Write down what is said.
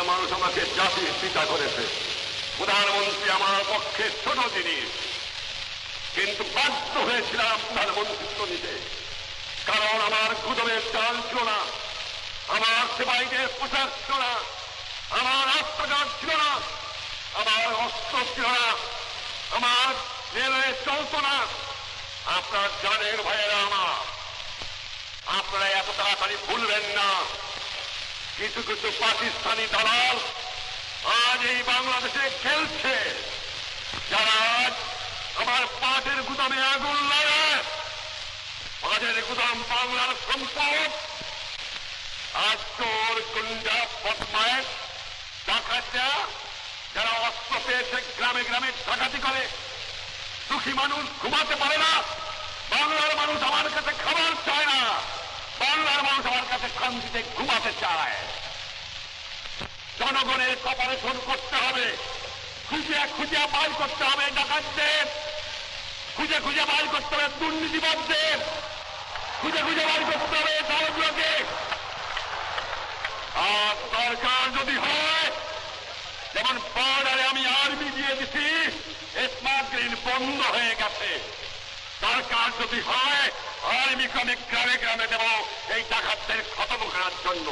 মানুষ আমাকে জাতির পিতা করেছে। প্রধানমন্ত্রী আমার পক্ষে ছোট জিনিস, কিন্তু বাধ্য হয়েছিলাম প্রধানমন্ত্রিত্ব নিতে, কারণ আমার গুদমের চাল ছিল না, আমার সেবাইদের পোশাক ছিল না, আমার রাস্তাঘাট ছিল না, আমার অস্ত্র ছিল না, আমার রেলওয়ে চলত না। আপনার জানের ভাইয়েরা আমার, আপনারা এত তাড়াতাড়ি ভুলবেন না, কিছু কিছু পাকিস্তানি দালাল আজ এই বাংলাদেশে খেলছে, যারা আজ আমার পাটের গুদামে আগুন লাগায়। পাটের গুদাম বাংলার সম্পদ। আজ চোর, গুন্ডা, বদমাইশ, ডাকাতরা যারা অস্ত্র পেয়েছে গ্রামে গ্রামে ডাকাতি করে। দুঃখী মানুষ ঘুমাতে পারে না। বাংলার মানুষ আমার কাছে খাবার চায় না, বাংলার মানুষ আমার কাছে শান্তিতে ঘুমাতে চায়। জনগণের কপারেশন করতে হবে, খুঁজে খুঁজে বাইর করতে হবে ডাকাতদের, খুঁজে খুঁজে বাইর করতে হবে দুর্নীতিবাদদের, খুঁজে খুঁজে বাইর করতে হবে দলগুলোকে। আর সরকার যদি হয়, যেমন বর্ডারে আমি আর্মি দিয়ে দিছি, স্মাগলিং বন্ধ হয়ে গেছে, সরকার যদি হয় আর্মিকে আমি গ্রামে গ্রামে দেব এই ডাকাতদের খতম করার জন্য।